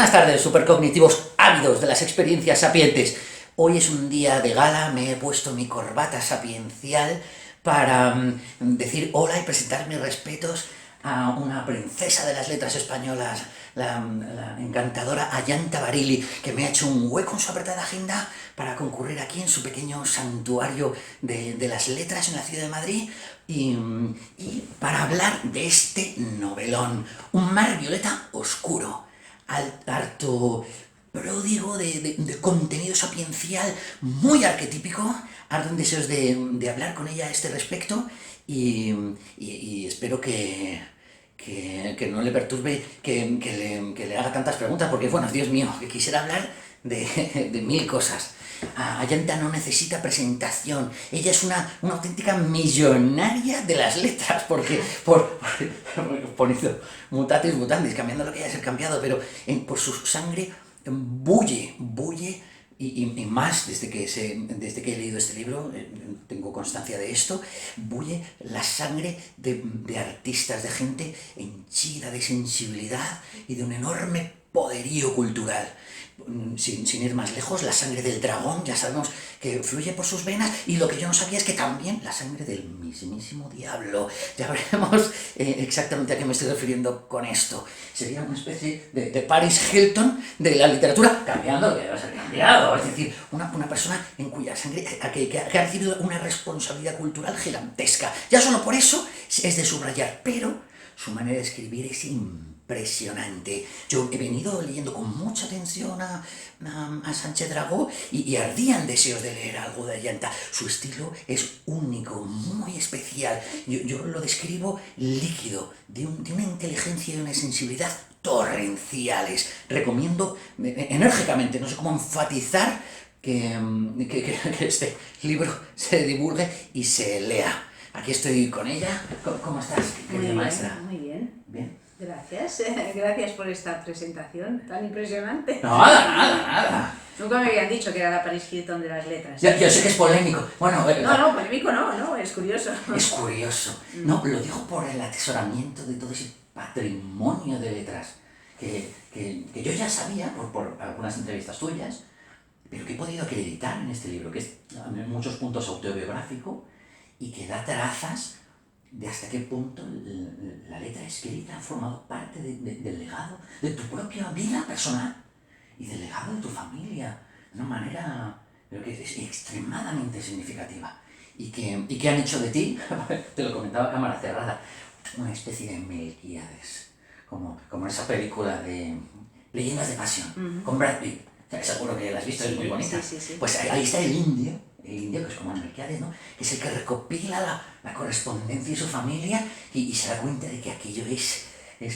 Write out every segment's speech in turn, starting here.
Buenas tardes, supercognitivos ávidos de las experiencias sapientes. Hoy es un día de gala, me he puesto mi corbata sapiencial para decir hola y presentar mis respetos a una princesa de las letras españolas, la encantadora Ayanta Barili, que me ha hecho un hueco en su apretada agenda para concurrir aquí en su pequeño santuario de las letras en la ciudad de Madrid y para hablar de este novelón, Un mar violeta oscuro, harto pródigo de contenido sapiencial muy arquetípico, harto deseos de hablar con ella a este respecto y espero que no le perturbe que le haga tantas preguntas, porque bueno, Dios mío, que quisiera hablar de mil cosas. Ayanta no necesita presentación, ella es una auténtica millonaria de las letras, porque poniendo mutatis mutandis, cambiando lo que haya que ser cambiado, pero por su sangre bulle, y más desde que he leído este libro, tengo constancia de esto, bulle la sangre de artistas, de gente henchida de sensibilidad y de un enorme poderío cultural. Sin ir más lejos, la sangre del dragón, ya sabemos que fluye por sus venas, y lo que yo no sabía es que también la sangre del mismísimo diablo. Ya veremos exactamente a qué me estoy refiriendo con esto. Sería una especie de Paris Hilton de la literatura, cambiando lo que debe ser cambiado. Es decir, una persona en cuya sangre que ha recibido una responsabilidad cultural gigantesca. Ya solo por eso es de subrayar, pero su manera de escribir es impresionante. Yo he venido leyendo con mucha atención a Sánchez Dragó y ardían deseos de leer algo de Ayanta. Su estilo es único, muy especial. Yo lo describo líquido, de una inteligencia y una sensibilidad torrenciales. Recomiendo enérgicamente, no sé cómo enfatizar que este libro se divulgue y se lea. Aquí estoy con ella. ¿Cómo estás, querida maestra? Muy bien. Bien. Gracias, gracias por esta presentación tan impresionante. Nada. Nunca me habían dicho que era la Paris Hilton de las letras. Yo sé que es polémico. Bueno, No, polémico no, es curioso. es curioso. No, lo digo por el atesoramiento de todo ese patrimonio de letras que yo ya sabía por algunas entrevistas tuyas, pero que he podido acreditar en este libro, que es en muchos puntos autobiográfico y que da trazas de hasta qué punto la letra escrita ha formado parte del legado de tu propia vida personal y del legado de tu familia, de una manera pero que es extremadamente significativa. Y que han hecho de ti, te lo comentaba a cámara cerrada, una especie de Melquíades, como en esa película de Leyendas de Pasión, con Brad Pitt. Seguro que la has visto, es muy bonita. Sí. Pues ahí está el indio, que es como el Melquíades, ¿no? Que es el que recopila la correspondencia de su familia y se da cuenta de que aquello es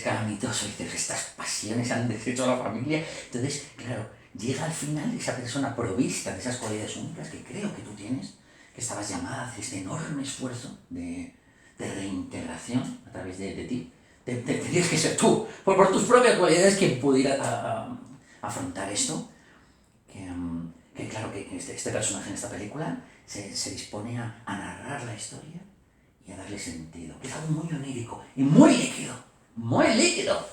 calamitoso, y dice, estas pasiones han deshecho a la familia. Entonces, claro, llega al final esa persona provista de esas cualidades únicas que creo que tú tienes, que estabas llamada a hacer este enorme esfuerzo de reintegración a través de ti. Tendrías que ser tú, por tus propias cualidades, quien pudiera afrontar esto. Que claro, que este personaje en esta película se dispone a narrar la historia y a darle sentido, que es algo muy onírico y muy líquido, muy líquido.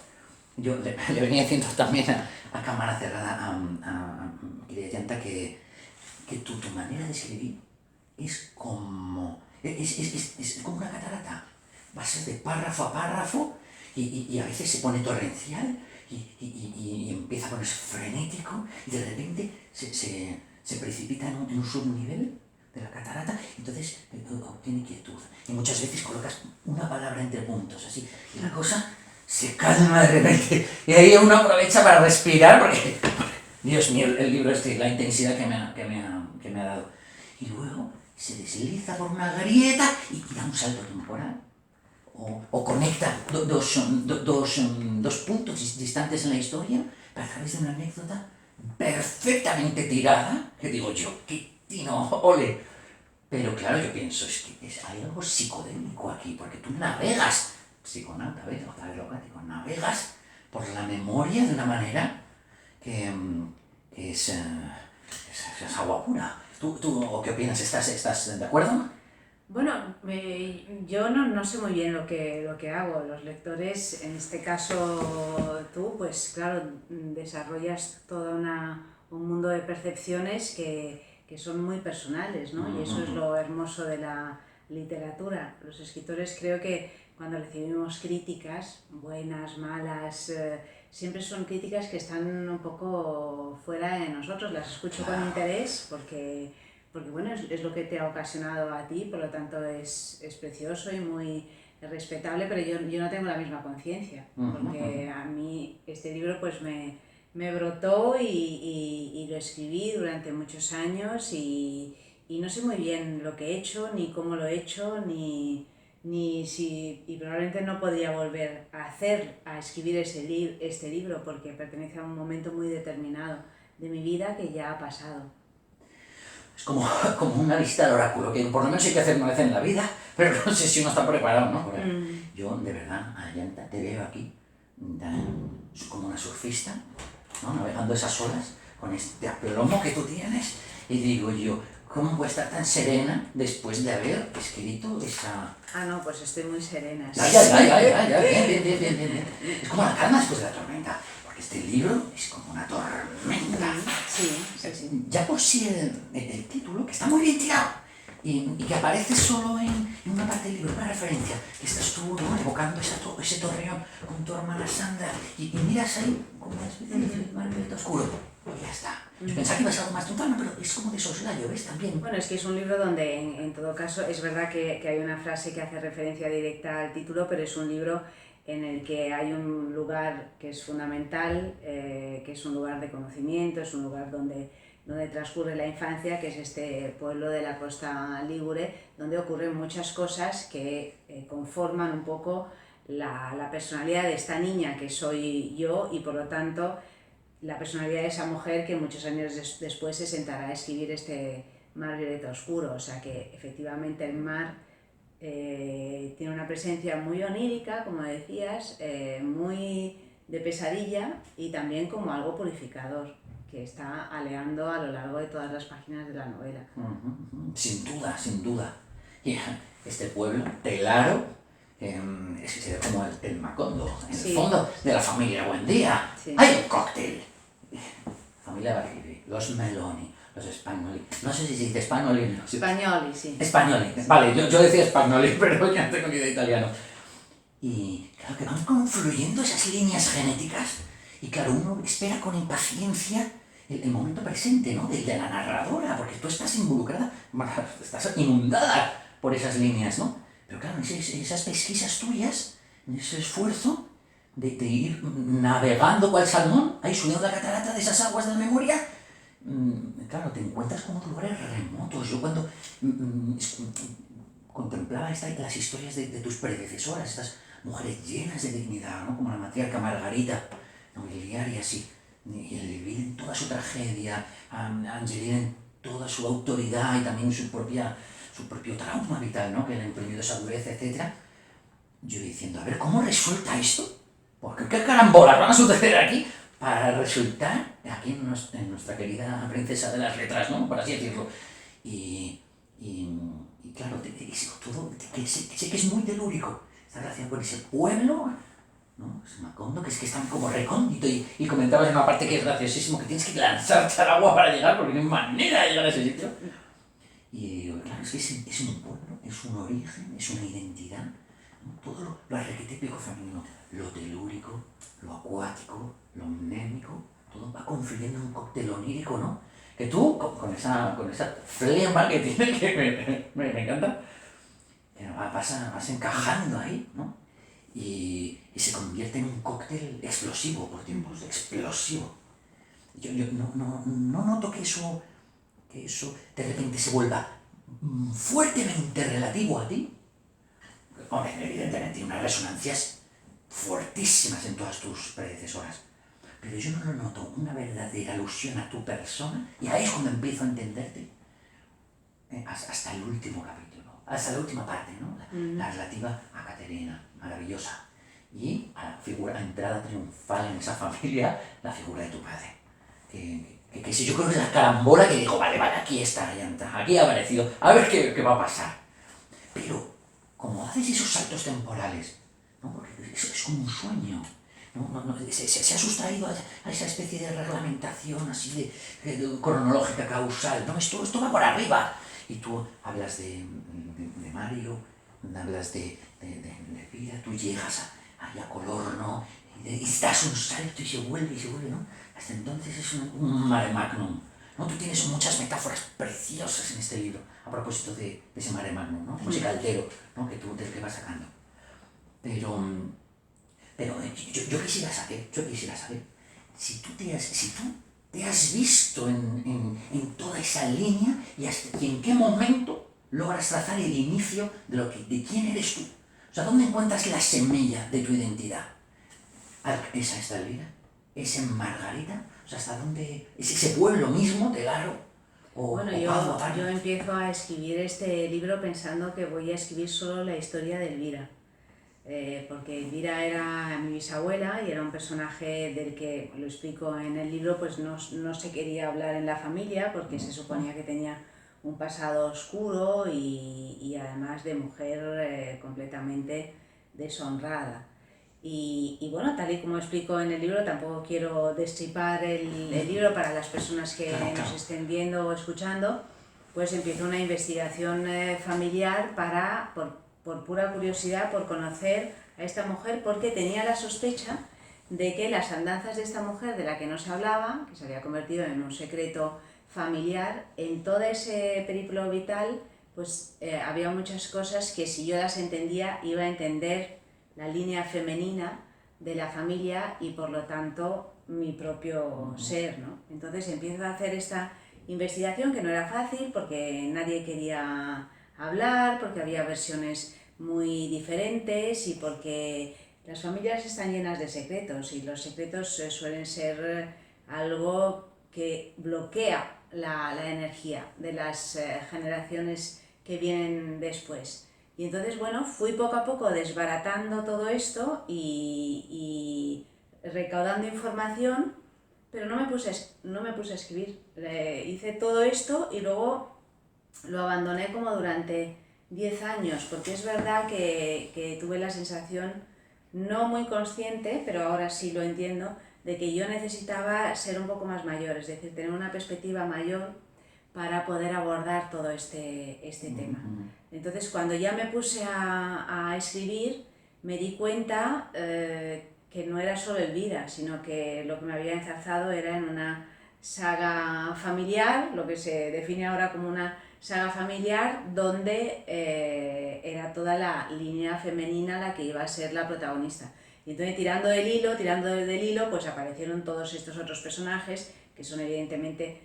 Yo le venía diciendo también a cámara cerrada a querida Ayanta que tu manera de escribir es como una catarata. Va a ser de párrafo a párrafo y a veces se pone torrencial y empieza a ponerse frenético y de repente se precipita en un subnivel de la catarata, entonces obtiene quietud. Y muchas veces colocas una palabra entre puntos, así, y la cosa se calma de repente. Y ahí uno aprovecha para respirar, porque Dios mío, el libro la intensidad que me ha dado. Y luego se desliza por una grieta y da un salto temporal. O conecta dos puntos distantes en la historia a través de una anécdota perfectamente tirada, que digo yo, qué tino, ole. Pero claro, yo pienso, hay algo psicodélico aquí, porque tú navegas, psiconauta, ¿ves? Otra vez locático, navegas por la memoria de una manera que es agua pura. ¿Tú qué opinas? ¿Estás de acuerdo? Bueno, yo no sé muy bien lo que hago. Los lectores, en este caso tú, pues claro, desarrollas un mundo de percepciones que son muy personales, ¿no? Y eso es lo hermoso de la literatura. Los escritores creo que cuando recibimos críticas, buenas, malas, siempre son críticas que están un poco fuera de nosotros. Las escucho con interés porque bueno, es lo que te ha ocasionado a ti, por lo tanto es precioso y muy respetable, pero yo no tengo la misma conciencia, porque a mí este libro pues me brotó y lo escribí durante muchos años y no sé muy bien lo que he hecho, ni cómo lo he hecho, ni si, y probablemente no podría volver a escribir este libro, porque pertenece a un momento muy determinado de mi vida que ya ha pasado. Es como, como una visita al oráculo, que por lo menos hay que hacer una vez en la vida, pero no sé si uno está preparado, ¿no? Yo, de verdad, Ayanta, te veo aquí, como una surfista, ¿no? Navegando esas olas, con este aplomo que tú tienes, y digo yo, ¿cómo puedes estar tan serena después de haber escrito esa...? Ah, no, pues estoy muy serena. Ya, bien. Es como la calma después de la tormenta, porque este libro es como una tormenta. Sí. Ya por sí el título, que está muy bien tirado, y que aparece solo en una parte del libro, una referencia, que estás tú, ¿no? Evocando ese torreón con tu hermana Sandra, y miras ahí como una especie de mar abierto oscuro. Pues ya está. Yo pensaba que iba a ser algo más triunfal, pero es como de soslayo, ¿ves? También. Bueno, es que es un libro donde en todo caso es verdad que hay una frase que hace referencia directa al título, pero es un libro en el que hay un lugar que es fundamental, que es un lugar de conocimiento, es un lugar donde transcurre la infancia, que es este pueblo de la costa Ligure, donde ocurren muchas cosas que conforman un poco la personalidad de esta niña que soy yo y por lo tanto la personalidad de esa mujer que muchos años después se sentará a escribir este Mar Violeta Oscuro. O sea que efectivamente el mar tiene una presencia muy onírica, como decías, muy de pesadilla y también como algo purificador que está aleando a lo largo de todas las páginas de la novela. Sin duda. Y este pueblo, Telaro, es como el Macondo, en el fondo de la familia Buendía. Sí. ¡Hay un cóctel! Familia Barribi, los Meloni, los Spagnoli. No sé si se dice Spagnoli o no. Spagnoli, sí. Spagnoli. Vale, yo decía Spagnoli, pero ya no tengo ni idea de italiano. Y claro que van confluyendo esas líneas genéticas. Y claro, uno espera con impaciencia el momento presente, ¿no? De la narradora, porque tú estás involucrada, estás inundada por esas líneas, ¿no? Pero claro, esas pesquisas tuyas, ese esfuerzo de ir navegando cual salmón, ahí subiendo la catarata de esas aguas de la memoria, claro, te encuentras como en lugares remotos. Yo cuando contemplaba las historias de tus predecesoras, estas mujeres llenas de dignidad, ¿no? Como la matriarca Margarita, nobiliaria, así, y el vivir en toda su tragedia, Angelina en toda su autoridad y también su propio trauma vital, ¿no? Que le ha imprimido esa dureza, etc. Yo diciendo, a ver, ¿cómo resulta esto? Porque qué carambolas van a suceder aquí para resultar aquí en nuestra querida princesa de las letras, ¿no? Por así decirlo. Y claro, todo, sé que es muy telúrico esta relación con ese pueblo, ¿no? Es Macondo, que es que están como recóndito, y comentabas en una parte que es graciosísimo, que tienes que lanzarte al agua para llegar, porque no hay manera de llegar a ese sitio. Y claro, es que es un pueblo, es un origen, es una identidad, ¿no? Todo lo arquetípico femenino, lo telúrico, lo acuático, lo mnémico, todo va confluyendo en un cóctel onírico, ¿no? Que tú, con esa flema que tiene, que me encanta, vas encajando ahí, ¿no? Y se convierte en un cóctel explosivo por tiempos, explosivo. Yo no noto que eso de repente se vuelva fuertemente relativo a ti. Hombre, evidentemente hay unas resonancias fuertísimas en todas tus predecesoras, pero yo no lo noto una verdadera alusión a tu persona, y ahí es cuando empiezo a entenderte, hasta el último capítulo, hasta la última parte, ¿no? La relativa a Caterina, maravillosa, y a la figura, a entrada triunfal en esa familia, la figura de tu padre, que si yo creo que es la carambola que dijo, vale, aquí está, ya está, aquí ha aparecido, a ver qué va a pasar. Pero como haces esos saltos temporales, ¿no? Porque eso es como un sueño, se ha sustraído a esa especie de reglamentación así de cronológica, causal, ¿no? Esto va por arriba. Y tú hablas de Mario, hablas de vida, tú llegas ahí a Colorno y das un salto y se vuelve, ¿no? Hasta entonces es un mare magnum, ¿no? Tú tienes muchas metáforas preciosas en este libro, a propósito de ese mare magnum, ¿no? Como ese caldero, ¿no? Que tú te vas sacando. Pero yo quisiera saber si tú te has visto en toda esa línea y en qué momento logras trazar el inicio de quién eres tú. O sea, ¿dónde encuentras la semilla de tu identidad? ¿Esa está Elvira? ¿Es en Margarita? O sea, ¿hasta dónde? ¿Es ese pueblo mismo de Garo? Bueno, yo empiezo a escribir este libro pensando que voy a escribir solo la historia de Elvira. Porque Elvira era mi bisabuela y era un personaje del que, lo explico en el libro, pues no se quería hablar en la familia porque se suponía que tenía un pasado oscuro y además de mujer completamente deshonrada. Y bueno, tal y como explico en el libro, tampoco quiero destripar el libro para las personas que nos estén viendo o escuchando, pues empiezo una investigación familiar por pura curiosidad, por conocer a esta mujer, porque tenía la sospecha de que las andanzas de esta mujer, de la que no se hablaba, que se había convertido en un secreto familiar, en todo ese periplo vital, pues había muchas cosas que si yo las entendía, iba a entender la línea femenina de la familia y por lo tanto mi propio ser, ¿no? Entonces empiezo a hacer esta investigación que no era fácil porque nadie quería hablar, porque había versiones muy diferentes y porque las familias están llenas de secretos y los secretos suelen ser algo que bloquea la energía de las generaciones que vienen después. Y entonces, bueno, fui poco a poco desbaratando todo esto y recaudando información, pero no me puse a escribir. Hice todo esto y luego lo abandoné como durante 10 años, porque es verdad que tuve la sensación, no muy consciente, pero ahora sí lo entiendo, de que yo necesitaba ser un poco más mayor, es decir, tener una perspectiva mayor para poder abordar todo este tema. Entonces, cuando ya me puse a escribir, me di cuenta que no era solo Elvira, sino que lo que me había enzarzado era en una saga familiar, lo que se define ahora como una saga familiar, donde era toda la línea femenina la que iba a ser la protagonista. Y entonces tirando del hilo, pues aparecieron todos estos otros personajes que son evidentemente,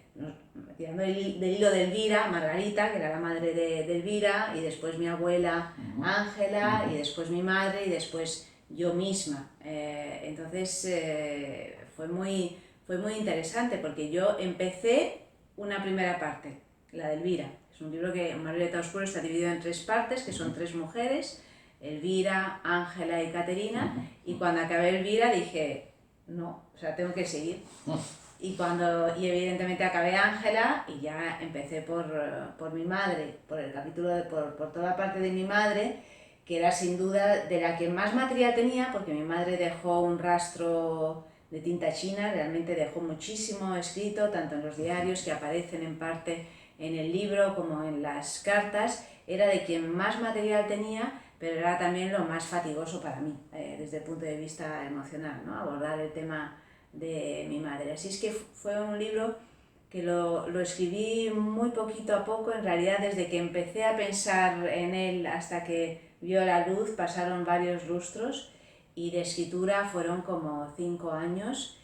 tirando del hilo de Elvira, Margarita, que era la madre de Elvira, y después mi abuela Ángela, y después mi madre, y después yo misma. Entonces fue muy interesante porque yo empecé una primera parte, la de Elvira. Es un libro que Mario Violeta Oscuro está dividido en 3 partes, que son 3 mujeres, Elvira, Ángela y Caterina, y cuando acabé Elvira dije, no, o sea, tengo que seguir. Y evidentemente acabé Ángela y ya empecé por mi madre, por el capítulo, por toda la parte de mi madre, que era sin duda de la que más material tenía, porque mi madre dejó un rastro de tinta china, realmente dejó muchísimo escrito, tanto en los diarios que aparecen en parte en el libro como en las cartas, era de quien más material tenía, pero era también lo más fatigoso para mí, desde el punto de vista emocional, ¿no? Abordar el tema de mi madre. Así es que fue un libro que lo escribí muy poquito a poco, en realidad desde que empecé a pensar en él hasta que vio la luz pasaron varios lustros y de escritura fueron como 5 años,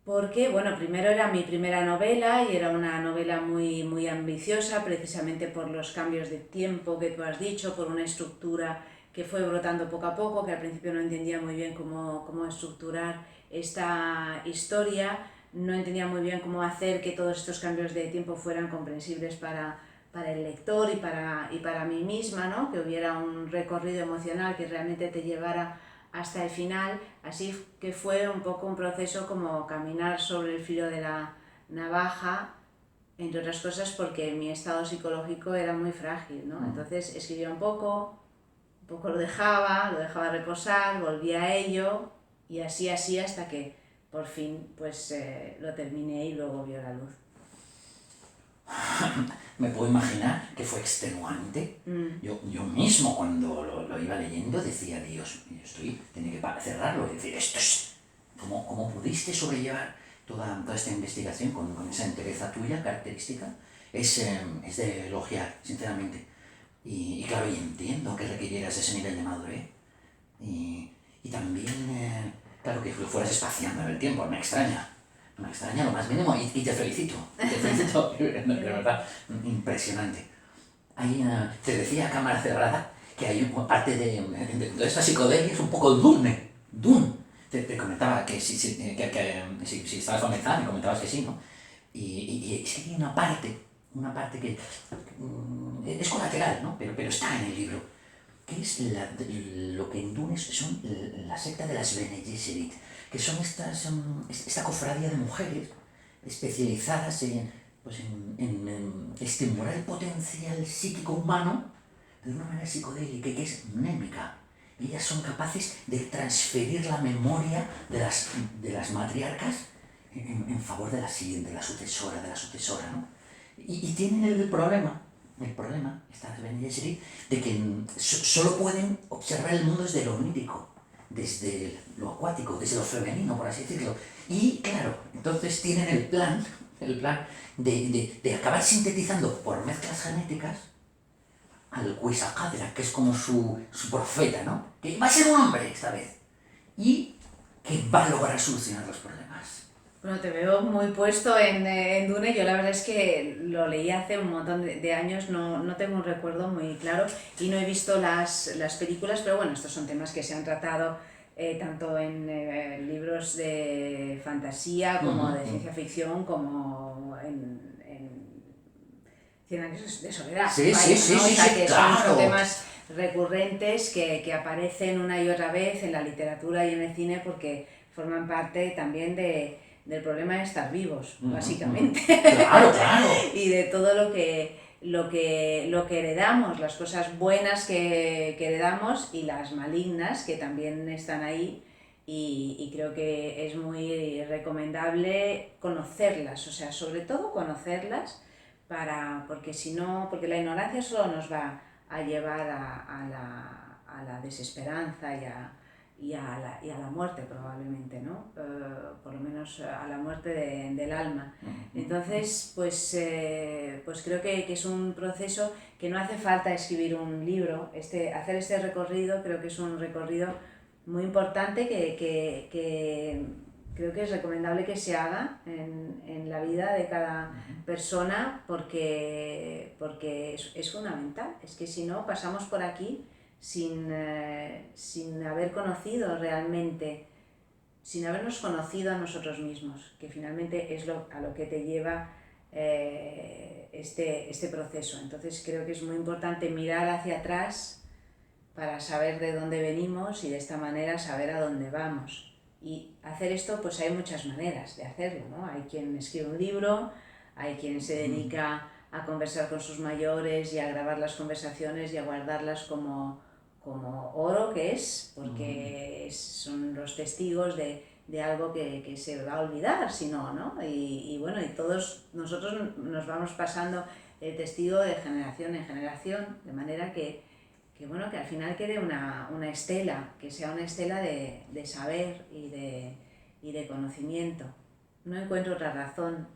porque, bueno, primero era mi primera novela y era una novela muy ambiciosa, precisamente por los cambios de tiempo que tú has dicho, por una estructura que fue brotando poco a poco, que al principio no entendía muy bien cómo estructurar esta historia, no entendía muy bien cómo hacer que todos estos cambios de tiempo fueran comprensibles para el lector y para mí misma, ¿no? Que hubiera un recorrido emocional que realmente te llevara hasta el final, así que fue un poco un proceso como caminar sobre el filo de la navaja entre otras cosas porque mi estado psicológico era muy frágil, ¿no? Entonces escribía un poco lo dejaba reposar, volvía a ello y así hasta que por fin pues lo terminé y luego vio la luz. Me puedo imaginar que fue extenuante. Yo mismo cuando lo iba leyendo decía, Dios, tenía que cerrarlo y decir, esto es... ¿Cómo pudiste sobrellevar toda esta investigación con esa entereza tuya, característica? Es de elogiar, sinceramente. Y claro, y entiendo que requirieras ese nivel de madurez. Y también, claro, que lo fueras espaciando en el tiempo, me extraña lo más mínimo y te felicito, de verdad, impresionante. Te decía a cámara cerrada que hay parte de toda esta psicodelia es un poco Dune. Te comentaba que si estabas familiarizada, me comentabas que sí, ¿no? Y sí hay una parte que es colateral, ¿no? Pero está en el libro, que es lo que en Dune son la secta de las Bene Gesserit, que son esta cofradía de mujeres especializadas en estimular el potencial psíquico humano de una manera psicodélica, que es mnémica. Ellas son capaces de transferir la memoria de las matriarcas en favor de la siguiente, de la sucesora, ¿no? Y tienen el problema, estas Bene Gesserit, de que solo pueden observar el mundo desde lo onírico, desde lo acuático, desde lo femenino, por así decirlo. Y claro, entonces tienen el plan de acabar sintetizando por mezclas genéticas al Quetzalcóatl, que es como su profeta, ¿no? Que va a ser un hombre esta vez y que va a lograr solucionar los problemas. Bueno, te veo muy puesto en Dune. Yo la verdad es que lo leí hace un montón de años, no tengo un recuerdo muy claro y no he visto las películas, pero bueno, estos son temas que se han tratado tanto en libros de fantasía como de ciencia ficción, como en 100 años de soledad. Sí, que claro. Son temas recurrentes que aparecen una y otra vez en la literatura y en el cine porque forman parte también del problema de estar vivos, básicamente. Claro. Y de todo lo que heredamos, las cosas buenas que heredamos y las malignas que también están ahí. Y creo que es muy recomendable conocerlas, o sea, sobre todo conocerlas, porque la ignorancia solo nos va a llevar a la desesperanza y a la muerte probablemente, ¿no? Por lo menos a la muerte del alma. Entonces, pues creo que es un proceso que no hace falta escribir un libro. Hacer este recorrido creo que es un recorrido muy importante que creo que es recomendable que se haga en la vida de cada persona porque es fundamental. Es que si no, pasamos por aquí sin haber conocido realmente, sin habernos conocido a nosotros mismos, que finalmente es a lo que te lleva este proceso. Entonces creo que es muy importante mirar hacia atrás para saber de dónde venimos y de esta manera saber a dónde vamos. Y hacer esto, pues hay muchas maneras de hacerlo, ¿no? Hay quien escribe un libro, hay quien se dedica a conversar con sus mayores y a grabar las conversaciones y a guardarlas como oro que es, porque son los testigos de algo que se va a olvidar, si no, ¿no? Y bueno, y todos nosotros nos vamos pasando el testigo de generación en generación, de manera que al final quede una estela, que sea una estela de saber y de conocimiento. No encuentro otra razón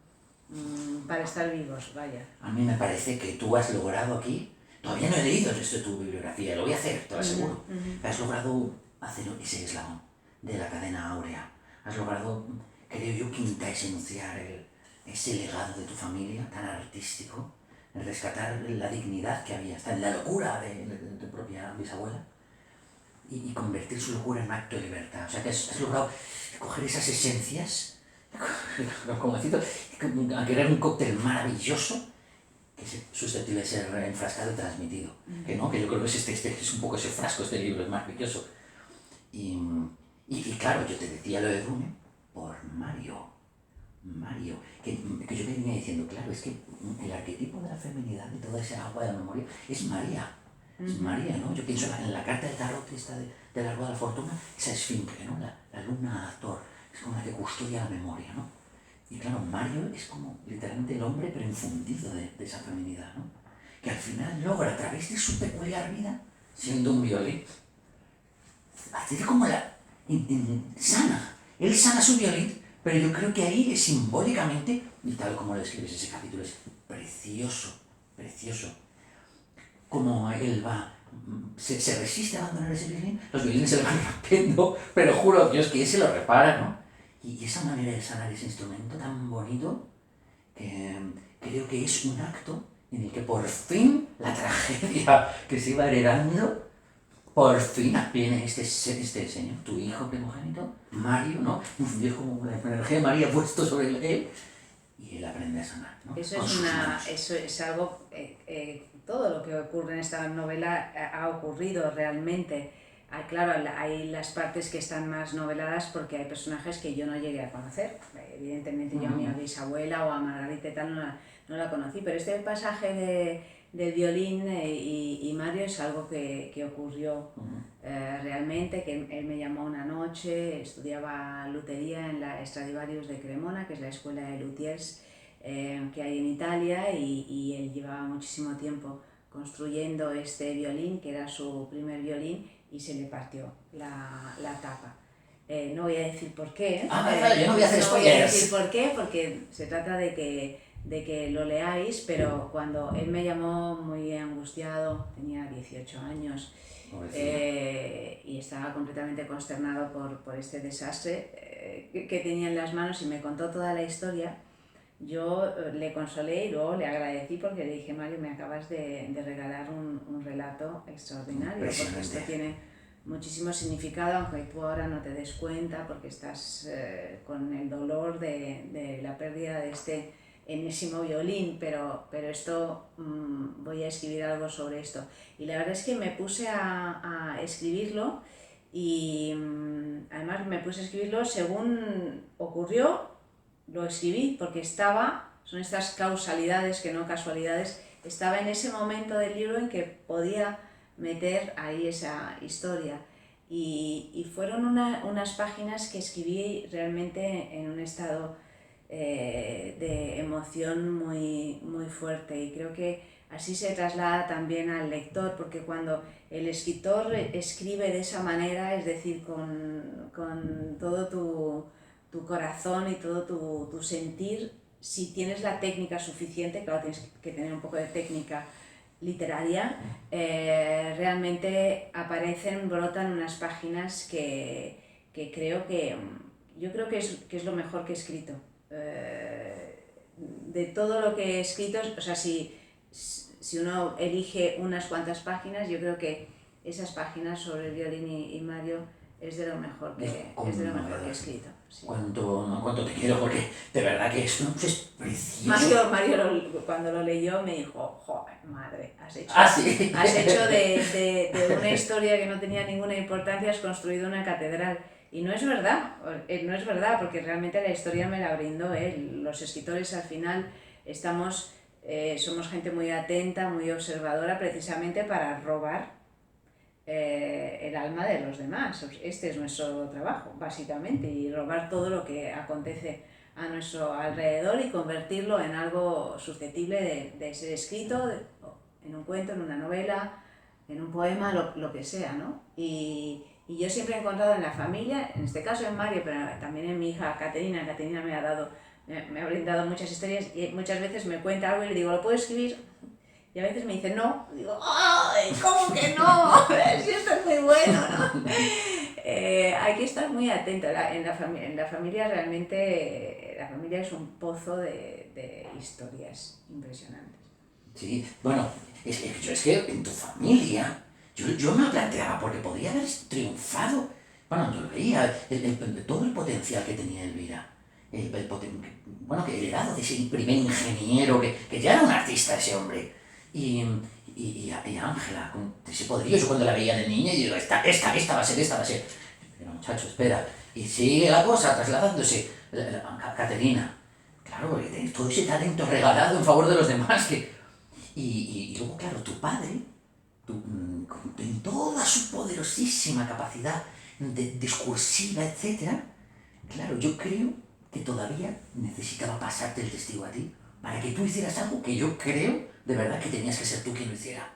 para estar vivos, vaya. A mí me parece que tú has logrado aquí, todavía no he leído el resto de tu bibliografía, lo voy a hacer, te lo aseguro. Has logrado hacer ese eslabón de la cadena áurea. Has logrado, creo yo, esenciar ese legado de tu familia tan artístico, rescatar la dignidad que había, hasta en la locura de tu propia bisabuela, y convertir su locura en un acto de libertad. O sea que has logrado coger esas esencias, como decirlo, a crear un cóctel maravilloso que es susceptible de ser enfrascado y transmitido. Que yo creo que es un poco ese frasco, este libro es maravilloso. Y claro, yo te decía lo de Dune por Mario Mario, que yo venía diciendo, claro, es que el arquetipo de la feminidad, de toda esa agua de la memoria, es María. Es María, ¿no? Yo pienso en la carta del tarot esta del árbol de la fortuna, esa esfinge, ¿no? La luna Thor, es como la que custodia la memoria, ¿no? Y claro, Mario es como literalmente el hombre pero infundido de esa feminidad, ¿no? Que al final logra, a través de su peculiar vida, siendo un violín, hacer como sana. Él sana su violín, pero yo creo que ahí simbólicamente, y tal como lo escribes ese capítulo, es precioso, precioso. Como él va, se resiste a abandonar ese violín, los violines se le van rompiendo, pero juro a Dios que él se lo repara, ¿no? Y esa manera de sanar ese instrumento tan bonito, que creo que es un acto en el que por fin la tragedia que se iba heredando, por fin viene este señor, tu hijo primogénito, Mario, ¿no? Un viejo como la energía de María puesto sobre él, y él aprende a sanar, ¿no? Eso es algo, todo lo que ocurre en esta novela ha ocurrido realmente. Claro, hay las partes que están más noveladas porque hay personajes que yo no llegué a conocer. Evidentemente yo a mi bisabuela o a Margarita y tal no la conocí, pero este pasaje del violín y Mario es algo que ocurrió realmente, que él me llamó una noche, estudiaba lutería en la Stradivarius de Cremona, que es la escuela de luthiers que hay en Italia, y él llevaba muchísimo tiempo construyendo este violín, que era su primer violín, y se le partió la tapa. No voy a decir por qué. Vale, yo no voy a hacer spoilers. No voy a decir por qué, porque se trata de que lo leáis, pero cuando él me llamó muy angustiado, tenía 18 años, y estaba completamente consternado por este desastre que tenía en las manos, y me contó toda la historia. Yo le consolé y luego le agradecí porque le dije: Mario, me acabas de regalar un relato extraordinario, porque esto tiene muchísimo significado, aunque tú ahora no te des cuenta porque estás con el dolor de la pérdida de este enésimo violín, pero esto, voy a escribir algo sobre esto. Y la verdad es que me puse a escribirlo, y además me puse a escribirlo según ocurrió. Lo escribí porque son estas causalidades que no casualidades, estaba en ese momento del libro en que podía meter ahí esa historia, y fueron unas páginas que escribí realmente en un estado de emoción muy, muy fuerte, y creo que así se traslada también al lector, porque cuando el escritor escribe de esa manera, es decir, con todo tu corazón y todo tu sentir, si tienes la técnica suficiente, claro, tienes que tener un poco de técnica literaria, realmente brotan unas páginas que creo yo creo que es lo mejor que he escrito. De todo lo que he escrito, o sea, si uno elige unas cuantas páginas, yo creo que esas páginas sobre el violín y Mario es de lo mejor que he escrito. Sí. Cuánto te quiero, porque de verdad que es precioso. Mario cuando lo leyó me dijo: joder, madre, has hecho de una historia que no tenía ninguna importancia, has construido una catedral. Y no es verdad, porque realmente la historia me la brindó él. Los escritores al final somos gente muy atenta, muy observadora, precisamente para robar el alma de los demás. Este es nuestro trabajo, básicamente, y robar todo lo que acontece a nuestro alrededor y convertirlo en algo susceptible de ser escrito, en un cuento, en una novela, en un poema, lo que sea, ¿no? Y yo siempre he encontrado en la familia, en este caso en Mario, pero también en mi hija Caterina. Caterina me ha brindado muchas historias, y muchas veces me cuenta algo y le digo: ¿lo puedo escribir? Y a veces me dice no, digo: ¡ay, cómo que no! Si esto es muy bueno, ¿no? Hay que estar muy atento. En la familia realmente, la familia es un pozo de historias impresionantes. Sí, bueno, es que en tu familia, yo me lo planteaba porque podría haber triunfado. Bueno, yo veía todo el potencial que tenía Elvira. Que heredado de ese primer ingeniero, que ya era un artista ese hombre. Y Ángela, con ese poderío, yo cuando la veía de niña, y digo: esta va a ser. Pero muchacho, espera. Y sigue la cosa trasladándose. Caterina, claro, porque tienes todo ese talento regalado en favor de los demás. Y luego, claro, tu padre, en toda su poderosísima capacidad discursiva, etcétera, claro, yo creo que todavía necesitaba pasarte el testigo a ti para que tú hicieras algo que yo creo de verdad que tenías que ser tú quien lo hiciera.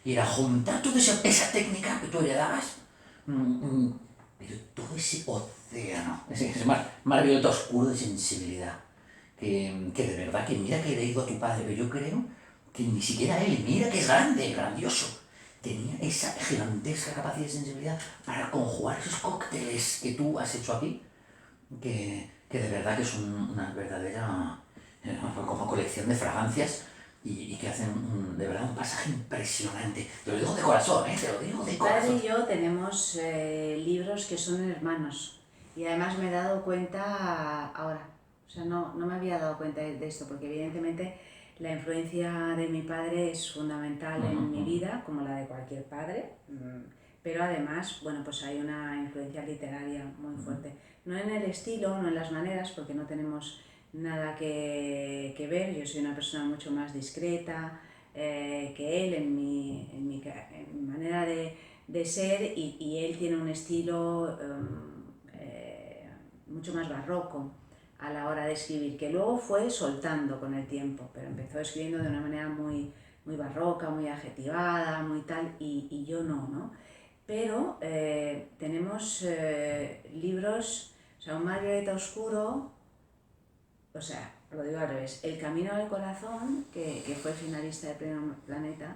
Y era juntar toda esa técnica que tú heredabas, pero todo ese océano, ese maravilloso oscuro de sensibilidad, que de verdad que mira que he leído a tu padre, pero yo creo que ni siquiera él, mira que es grande, grandioso, tenía esa gigantesca capacidad de sensibilidad para conjugar esos cócteles que tú has hecho aquí, que de verdad que es una verdadera como colección de fragancias y que hacen de verdad un pasaje impresionante. Te lo digo de corazón, te lo digo de corazón. Mi padre y yo tenemos libros que son hermanos y además me he dado cuenta ahora, o sea, no me había dado cuenta de esto porque evidentemente la influencia de mi padre es fundamental en mi vida, como la de cualquier padre, pero además, bueno, pues hay una influencia literaria muy fuerte. No en el estilo, no en las maneras, porque no tenemos nada que ver, yo soy una persona mucho más discreta que él en mi manera de ser y él tiene un estilo mucho más barroco a la hora de escribir, que luego fue soltando con el tiempo, pero empezó escribiendo de una manera muy barroca, muy adjetivada, muy tal, y yo no. Pero tenemos libros, o sea, un Mar Violeta Oscuro, o sea, lo digo al revés, El Camino del Corazón, que fue finalista del Premio Planeta,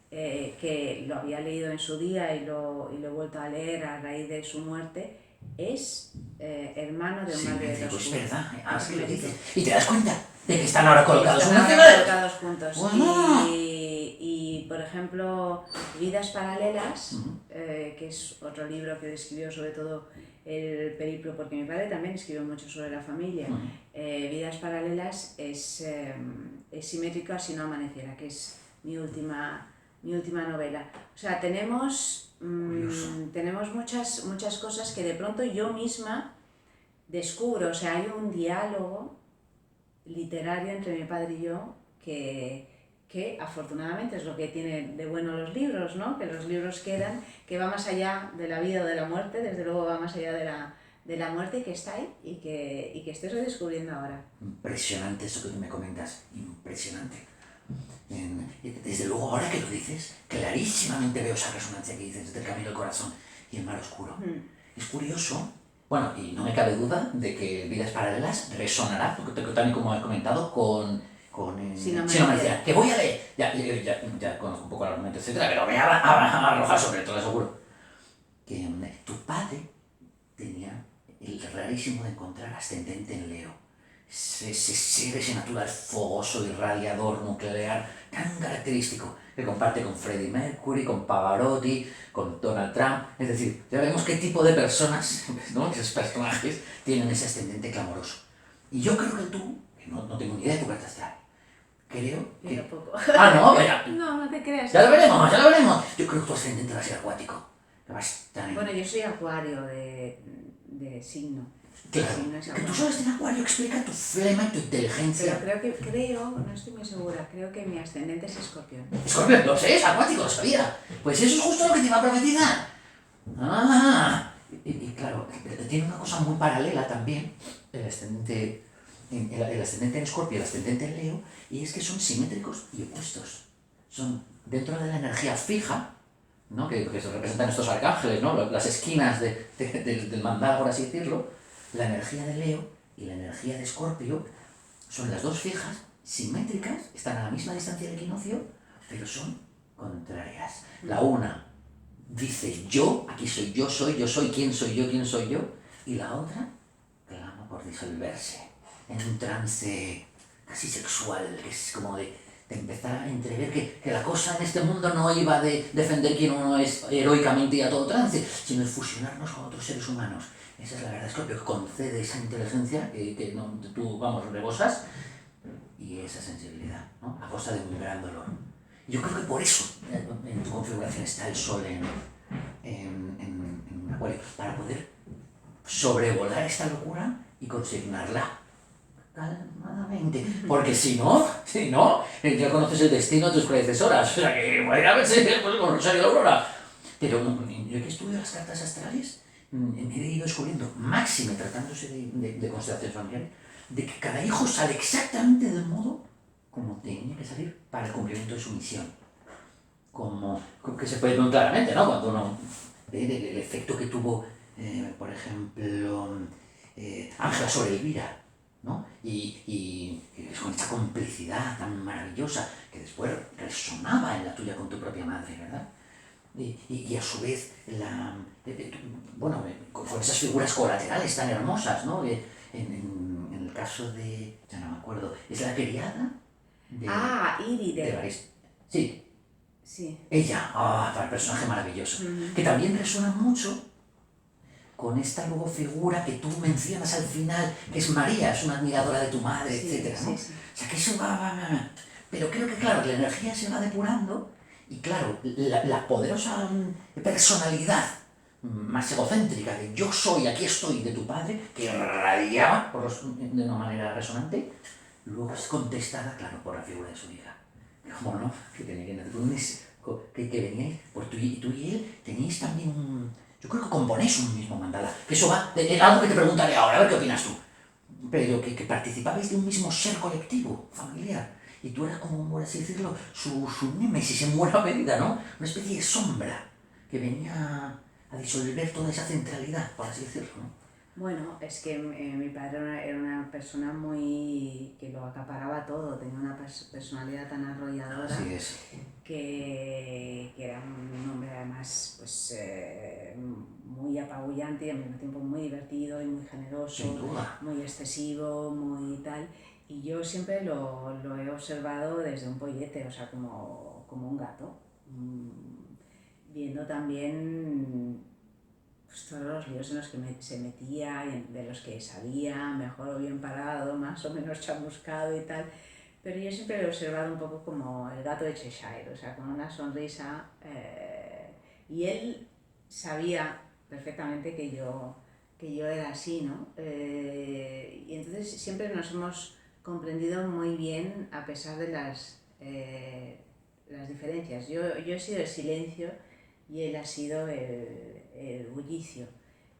que lo había leído en su día y lo he vuelto a leer a raíz de su muerte, es hermano de un Mar Violeta Oscuro. Es verdad, ahora que lo dices. ¿Y te das cuenta de que están ahora colocados juntos? Y, por ejemplo, Vidas Paralelas, que es otro libro que describió sobre todo el periplo, porque mi padre también escribió mucho sobre la familia. Vidas Paralelas es simétrico a Si no amaneciera, que es mi última novela. O sea, tenemos muchas cosas que de pronto yo misma descubro. O sea, hay un diálogo literario entre mi padre y yo que afortunadamente es lo que tiene de bueno los libros, ¿no? Que los libros quedan, que va más allá de la vida o de la muerte, desde luego va más allá de la muerte, que está ahí y que estoy redescubriendo ahora. Impresionante eso que tú me comentas, impresionante. Desde luego, ahora que lo dices, clarísimamente veo esa resonancia que dices desde El Camino del Corazón y El Mar Oscuro. Es curioso, bueno, y no me cabe duda de que Vidas Paralelas resonará, porque también como he comentado, con Si no me que voy a leer, ya conozco un poco el argumento, etcétera, pero voy a arrojar sobre todo, seguro. Que tu padre tenía el rarísimo de encontrar ascendente en Leo. Ese natural fogoso, irradiador, nuclear, tan característico, que comparte con Freddie Mercury, con Pavarotti, con Donald Trump. Es decir, ya vemos qué tipo de personas, ¿no? Esos personajes tienen ese ascendente clamoroso. Y yo creo que tú, que no tengo ni idea de tu carta astral, creo que... Yo tampoco. No, mira. No te creas. Ya lo veremos. Yo creo que tu ascendente va a ser acuático. Que va a estar en... Bueno, yo soy acuario de signo. Claro, que tú sabes en Acuario explica tu flema y tu inteligencia. Pero creo, no estoy muy segura, creo que mi ascendente es Escorpión. Escorpión, lo sé, es acuático, lo sabía. Pues eso es justo lo que te iba a profetizar. Y claro, tiene una cosa muy paralela también, el ascendente en Escorpio y el ascendente en Leo, y es que son simétricos y opuestos. Son dentro de la energía fija, ¿no? que se representan estos arcángeles, ¿no? Las esquinas del mandala, por así decirlo. La energía de Leo y la energía de Escorpio son las dos fijas, simétricas, están a la misma distancia del equinoccio, pero son contrarias. La una dice yo, aquí soy, quién soy yo, y la otra clama por disolverse en un trance casi sexual, que es como de empezar a entrever que la cosa en este mundo no iba de defender quién uno es heroicamente y a todo trance, sino de fusionarnos con otros seres humanos. Esa es la verdad, Escorpio, que concede esa inteligencia que no, tú, rebosas, y esa sensibilidad, ¿no? A costa de un gran dolor. Yo creo que por eso en tu configuración está el Sol en Acuario, para poder sobrevolar esta locura y consignarla calmadamente, porque si no, ya conoces el destino de tus predecesoras, o sea que voy a ver si con Rosario de Aurora. Pero yo que estudio las cartas astrales, me he ido descubriendo, máxime tratándose de constelaciones familiares, de que cada hijo sale exactamente del modo como tenía que salir para el cumplimiento de su misión. Como que se puede ver claramente, ¿no? Cuando uno ve el efecto que tuvo, por ejemplo, Ángela sobre Elvira, ¿no? Y con esta complicidad tan maravillosa que después resonaba en la tuya con tu propia madre, ¿verdad? Y a su vez, con esas figuras colaterales tan hermosas, ¿no? En el caso de, ya no me acuerdo, es la criada de Iride. Evariste. Sí, Sí. ella, el personaje maravilloso, que también resuena mucho con esta luego figura que tú mencionas al final, que es María, es una admiradora de tu madre, etcétera, ¿no? Sí. O sea, que eso va. Pero creo que, claro, la energía se va depurando y, claro, la poderosa personalidad más egocéntrica de yo soy, aquí estoy, de tu padre, que radiaba de una manera resonante, luego es contestada, claro, por la figura de su hija. ¿Cómo no? Que veníais, pues tú y él teníais también yo creo que componéis un mismo mandala, que eso va, algo que te preguntaré ahora, a ver qué opinas tú, pero que participabais de un mismo ser colectivo, familiar, y tú eras como, por así decirlo, su némesis en buena medida, ¿no? Una especie de sombra que venía a disolver toda esa centralidad, por así decirlo, ¿no? Bueno, es que mi padre era una persona muy que lo acaparaba todo, tenía una personalidad tan arrolladora. Así es. Que era un hombre además pues muy apabullante y al mismo tiempo muy divertido y muy generoso, Sin duda. muy excesivo, muy tal. Y yo siempre lo he observado desde un pollete, o sea, como un gato, viendo también pues, todos los líos en los que se metía, de los que salía, mejor o bien parado, más o menos chamuscado y tal. Pero yo siempre lo he observado un poco como el gato de Cheshire, o sea, con una sonrisa. Y él sabía perfectamente que yo era así, ¿no? Y entonces siempre nos hemos comprendido muy bien a pesar de las diferencias. Yo he sido el silencio y él ha sido el bullicio.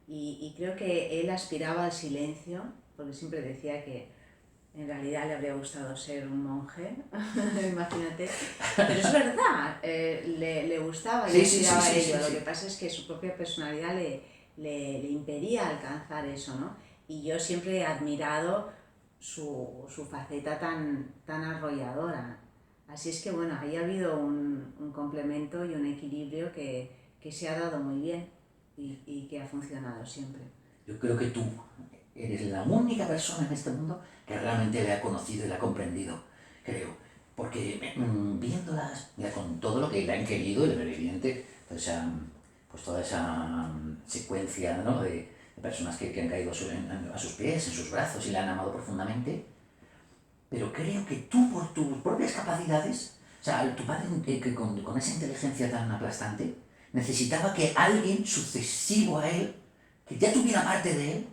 Y creo que él aspiraba al silencio, porque siempre decía que en realidad le habría gustado ser un monje, imagínate. Pero es verdad, le gustaba y aspiraba a ello. Lo que pasa es que su propia personalidad le impedía alcanzar eso, ¿no? Y yo siempre he admirado su faceta tan arrolladora. Así es que bueno, ahí ha habido un complemento y un equilibrio que se ha dado muy bien y que ha funcionado siempre. Yo creo que tú eres la única persona en este mundo que realmente le ha conocido y le ha comprendido, creo. Porque viéndolas, mira, con todo lo que le han querido, y es evidente, toda esa secuencia, ¿no? de personas que han caído a sus pies, en sus brazos y le han amado profundamente, pero creo que tú, por tus propias capacidades, o sea, tu padre que con esa inteligencia tan aplastante, necesitaba que alguien sucesivo a él, que ya tuviera parte de él,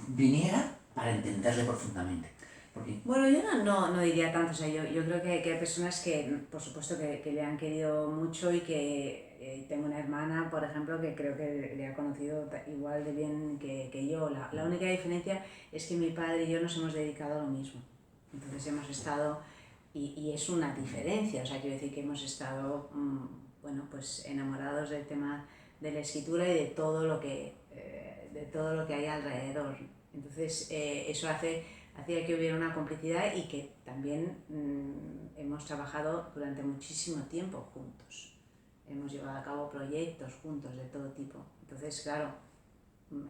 viniera para entenderle profundamente. Porque... Bueno, yo no diría tanto, o sea, yo creo que hay personas que, por supuesto, que le han querido mucho y que tengo una hermana, por ejemplo, que creo que le ha conocido igual de bien que yo. La única diferencia es que mi padre y yo nos hemos dedicado a lo mismo. Entonces hemos estado, y es una diferencia, o sea, quiero decir que hemos estado, bueno, pues enamorados del tema de la escritura y de todo lo que hay alrededor. Entonces eso hacía que hubiera una complicidad y que también hemos trabajado durante muchísimo tiempo juntos. Hemos llevado a cabo proyectos juntos de todo tipo. Entonces, claro,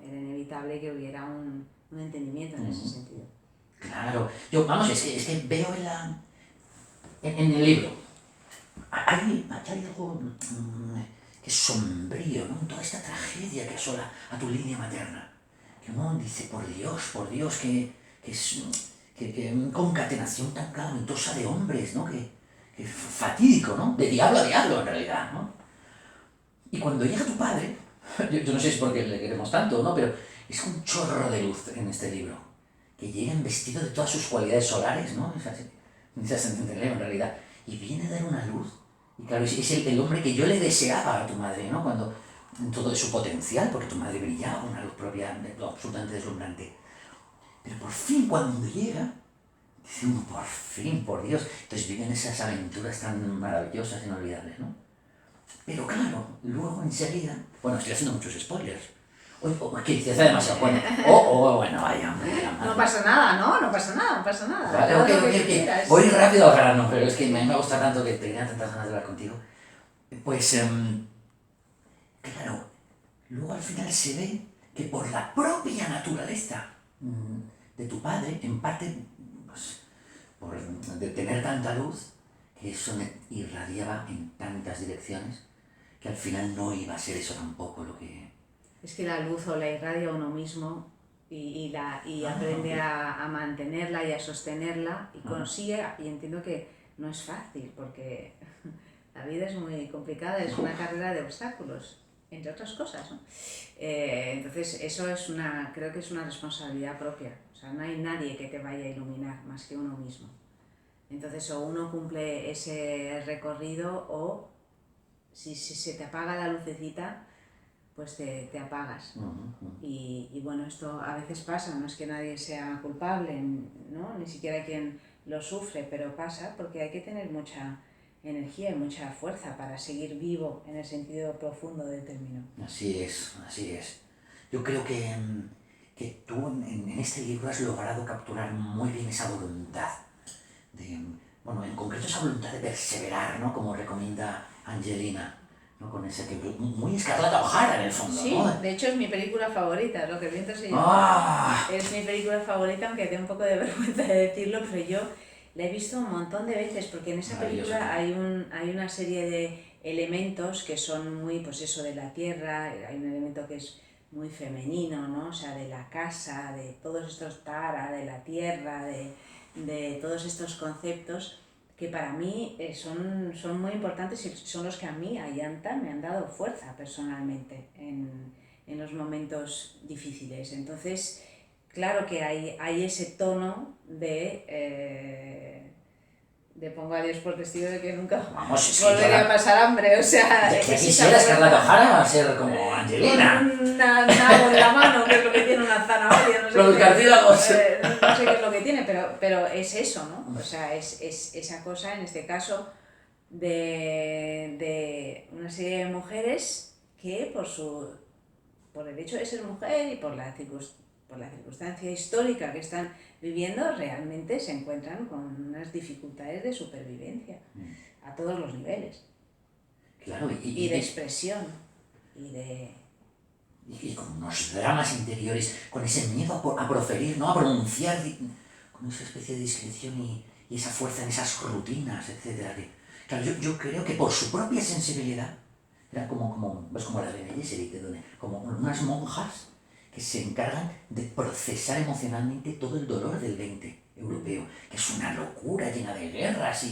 era inevitable que hubiera un entendimiento en ese sentido. Claro, es que veo en el libro, hay algo que es sombrío, ¿no? Toda esta tragedia que asola a tu línea materna. Que uno dice, por Dios, que concatenación tan calamitosa de hombres, ¿no? Que fatídico, ¿no? De diablo a diablo, en realidad, ¿no? Y cuando llega tu padre, yo no sé si es porque le queremos tanto, ¿no? Pero es un chorro de luz en este libro. que llega vestido de todas sus cualidades solares, ¿no? Esa se entiende en realidad. Y viene a dar una luz. Y claro, es el hombre que yo le deseaba a tu madre, ¿no? Cuando en todo su potencial, porque tu madre brillaba, una luz propia absolutamente deslumbrante. Pero por fin cuando llega, dice uno, por fin, por Dios. Entonces viven esas aventuras tan maravillosas, inolvidables, ¿no? Pero claro, luego enseguida, bueno, estoy haciendo muchos spoilers. O que dices demasiado, bueno, bueno, vaya, hombre. No pasa nada, ¿no? No pasa nada, no pasa nada. Vale, ok. Voy rápido al grano, pero es que me gusta tanto que tenía tantas ganas de hablar contigo. Pues, claro, luego al final se ve que por la propia naturaleza de tu padre, en parte, pues, por de tener tanta luz, que eso me irradiaba en tantas direcciones, que al final no iba a ser eso tampoco lo que... Es que la luz o la irradia a uno mismo y aprende a mantenerla y a sostenerla y consigue, y entiendo que no es fácil porque la vida es muy complicada, es una carrera de obstáculos, entre otras cosas, ¿no? Entonces eso creo que es una responsabilidad propia, o sea, no hay nadie que te vaya a iluminar más que uno mismo. Entonces o uno cumple ese recorrido o si se te apaga la lucecita, pues te apagas. Y bueno, esto a veces pasa, no es que nadie sea culpable, ¿no? Ni siquiera quien lo sufre, pero pasa porque hay que tener mucha energía y mucha fuerza para seguir vivo en el sentido profundo del término. Así es. Yo creo que tú en este libro has logrado capturar muy bien esa voluntad, bueno, en concreto esa voluntad de perseverar, ¿no? Como recomienda Angelina. ¿No? Con ese que muy Escarlata O'Hara en el fondo, sí, ¿no? de hecho es mi película favorita, Lo que el viento se llevó. Es mi película favorita, aunque tengo un poco de vergüenza de decirlo, pero yo la he visto un montón de veces, porque en esa película hay una serie de elementos que son muy, pues eso, de la tierra, hay un elemento que es muy femenino, ¿no? O sea, de la casa, de todos estos tara, de la tierra, de todos estos conceptos que para mí son muy importantes y son los que a mí, a Yanta, me han dado fuerza personalmente en los momentos difíciles. Entonces, claro que hay ese tono de pongo a Dios por testigo de que nunca volvería a pasar hambre, o sea... ¿De qué quisiera Escarlata O'Hara ser como Angelina? Un nabo en la mano, que es lo que tiene una zanahoria, no sé. Los cartílagos. No sé qué es lo que tiene, pero es eso, ¿no? O sea, es esa cosa, en este caso, de una serie de mujeres que por el hecho de ser mujer y por la circunstancia histórica que están viviendo, realmente se encuentran con unas dificultades de supervivencia a todos los niveles. Claro, y de expresión y con unos dramas interiores, con ese miedo a proferir, ¿no? A pronunciar, con esa especie de discreción y esa fuerza en esas rutinas, etc. Claro, yo creo que por su propia sensibilidad, eran como las Bene Gesserit, como unas monjas que se encargan de procesar emocionalmente todo el dolor del 20 europeo, que es una locura llena de guerras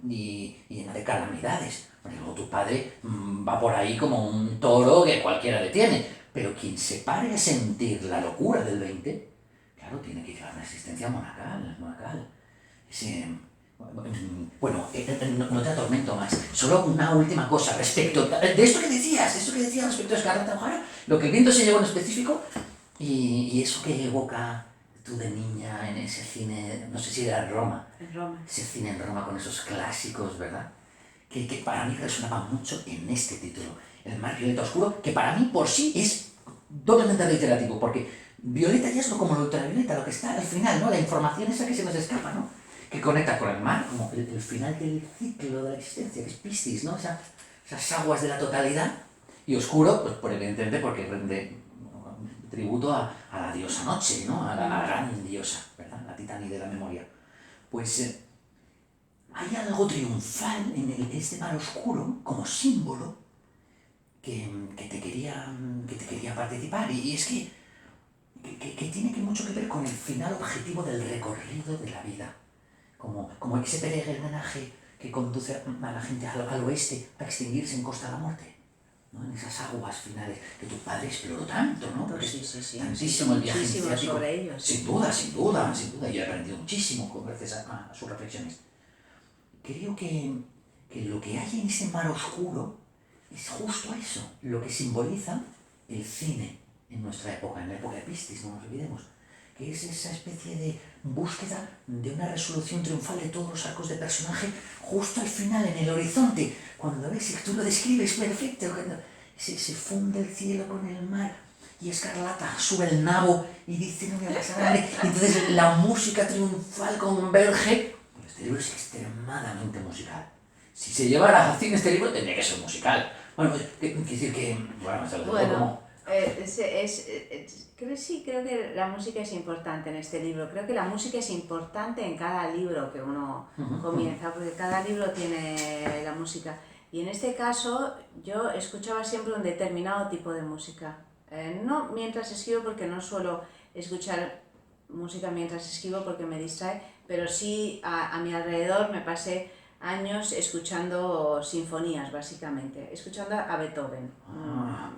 y llena de calamidades. Bueno, luego tu padre va por ahí como un toro que cualquiera detiene, pero quien se pare a sentir la locura del 20, claro, tiene que llevar una existencia monacal. Bueno, no te atormento más. Solo una última cosa respecto de esto que decías respecto a Escarlata O'Hara, lo que el viento se llevó en específico y eso que evoca tú de niña en ese cine, no sé si era Roma. En Roma. Ese cine en Roma con esos clásicos, ¿verdad? Que para mí resonaba mucho en este título, El mar violeta oscuro, que para mí por sí es doblemente reiterativo, porque violeta ya es como lo ultravioleta, lo que está al final, ¿no? La información esa que se nos escapa, ¿no? Que conecta con el mar, como el final del ciclo de la existencia, que es Piscis, ¿no? Esas aguas de la totalidad. Y oscuro, pues evidentemente porque rinde tributo a la diosa noche, ¿no? A la gran diosa, ¿verdad? La titani de la memoria. Pues hay algo triunfal en este mar oscuro como símbolo que te quería participar. Y es que tiene mucho que ver con el final objetivo del recorrido de la vida. Como ese peregrinaje que conduce a la gente al oeste a extinguirse en Costa de la Muerte, ¿no? esas aguas finales que tu padre exploró tanto, ¿no? Porque Sí. tantísimo el viaje Muchísimo iniciático. sobre ellos. Sin duda, sin duda, sin duda. Yo he aprendido muchísimo gracias a sus reflexiones. Creo que lo que hay en ese mar oscuro es justo eso, lo que simboliza el cine en nuestra época, en la época de Piscis, no nos olvidemos, que es esa especie de búsqueda de una resolución triunfal de todos los arcos de personaje justo al final, en el horizonte, cuando ves, y tú lo describes perfecto, cuando se funde el cielo con el mar y Escarlata sube el nabo y dice no voy a pasar hambre, y entonces la música triunfal converge. Este libro es extremadamente musical. Si se llevara a cine este libro tendría que ser musical. Bueno, quiero decir que... Bueno, Bueno, creo que la música es importante en este libro. Creo que la música es importante en cada libro que uno comienza, porque cada libro tiene la música. Y en este caso yo escuchaba siempre un determinado tipo de música. No mientras escribo, porque no suelo escuchar música mientras escribo porque me distrae, pero sí a mi alrededor me pasé años escuchando sinfonías, básicamente, escuchando a Beethoven,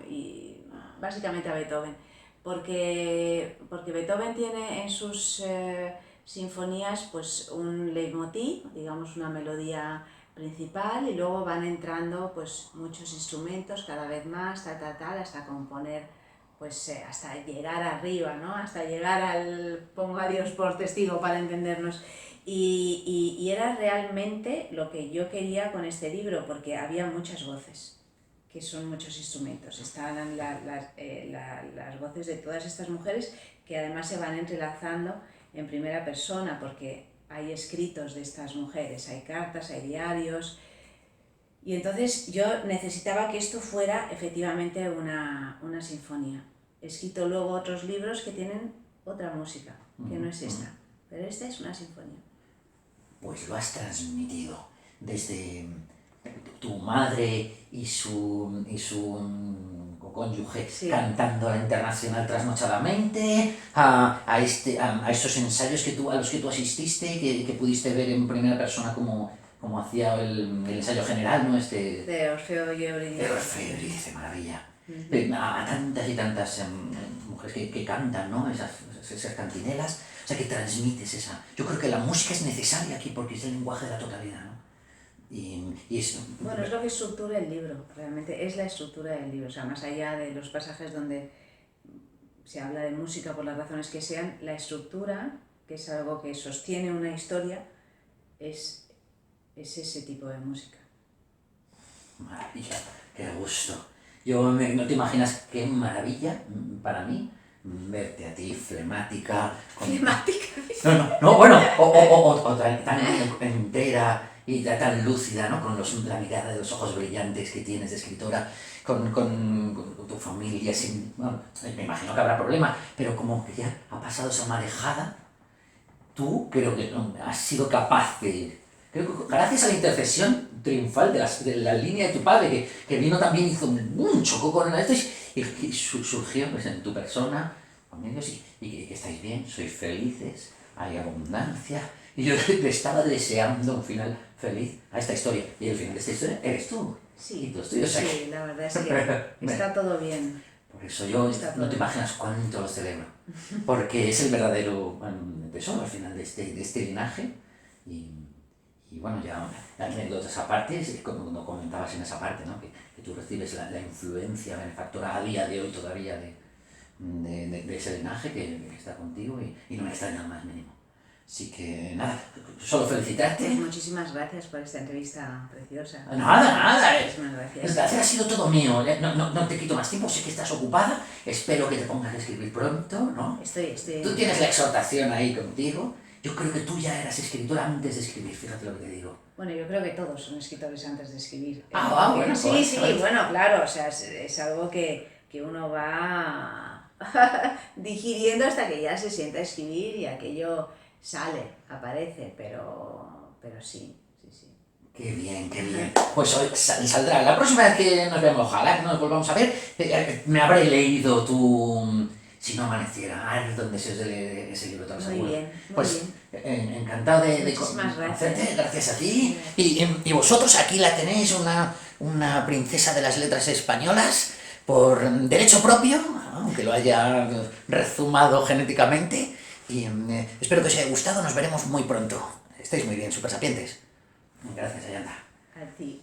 y básicamente a Beethoven, porque Beethoven tiene en sus sinfonías pues un leitmotiv, digamos una melodía principal, y luego van entrando pues muchos instrumentos cada vez más, hasta componer pues hasta llegar arriba, ¿no? Hasta llegar al pongo a Dios por testigo para entendernos. Y era realmente lo que yo quería con este libro, porque había muchas voces, que son muchos instrumentos. Estaban las voces de todas estas mujeres, que además se van entrelazando en primera persona, porque hay escritos de estas mujeres, hay cartas, hay diarios. Y entonces yo necesitaba que esto fuera efectivamente una sinfonía. He escrito luego otros libros que tienen otra música, que no es esta, pero esta es una sinfonía. Pues lo has transmitido desde tu madre y su cónyuge cantando a la Internacional trasnochadamente, a estos ensayos a los que tú asististe, que pudiste ver en primera persona como hacía el ensayo general, ¿no? De Orfeo y Eurídice. De Orfeo y Eurídice, maravilla. A tantas y tantas mujeres que cantan, ¿no? Esas cantinelas, o sea, que transmites esa... Yo creo que la música es necesaria aquí porque es el lenguaje de la totalidad, ¿no? Bueno, es lo que estructura el libro, realmente es la estructura del libro, o sea, más allá de los pasajes donde se habla de música por las razones que sean, la estructura, que es algo que sostiene una historia, es ese tipo de música. Maravilla, qué gusto. No te imaginas qué maravilla para mí verte a ti flemática. ¿Flemática? No, bueno, o tan entera y tan lúcida, ¿no? Con la mirada de los ojos brillantes que tienes de escritora, con tu familia, bueno, me imagino que habrá problema, pero como que ya ha pasado esa marejada, tú creo que has sido capaz de... Creo que gracias a la intercesión triunfal de la línea de tu padre, que vino también, hizo un choco con esto y surgió pues, en tu persona, con ellos, y que estáis bien, sois felices, hay abundancia, y yo estaba deseando un final feliz a esta historia, y el final de esta historia eres tú. Sí, y los tuyos, sí, la verdad es que está todo bien. Por eso yo no te imaginas cuánto lo celebro, porque es el verdadero tesoro al final de este linaje, y bueno, ya anécdotas aparte, como comentabas en esa parte, ¿no? que tú recibes la influencia benefactora a día de hoy todavía de ese linaje que está contigo y no me extraña lo más mínimo. Así que nada, solo felicitarte. Pues muchísimas gracias por esta entrevista preciosa. Nada. Muchísimas gracias. El placer ha sido todo mío. No te quito más tiempo, sé que estás ocupada. Espero que te pongas a escribir pronto, ¿no? Estoy... Tú tienes la exhortación ahí contigo. Yo creo que tú ya eras escritora antes de escribir, fíjate lo que te digo. Bueno, yo creo que todos son escritores antes de escribir. Bueno. Sí, bueno, claro, o sea, es algo que uno va digiriendo hasta que ya se sienta a escribir y aquello sale, aparece, pero sí. Qué bien. Pues hoy saldrá. La próxima vez que nos veamos, ojalá que nos volvamos a ver, me habré leído tu si no amaneciera. Ay, donde se os dé ese libro, te lo Muy aseguro. bien, muy Pues bien. encantado de Muchísimas conocerte, gracias. gracias a ti. Y vosotros aquí la tenéis, una princesa de las letras españolas, por derecho propio, aunque lo haya rezumado genéticamente. Y espero que os haya gustado, nos veremos muy pronto. Estáis muy bien, super sapientes. Gracias, Ayanta. A ti.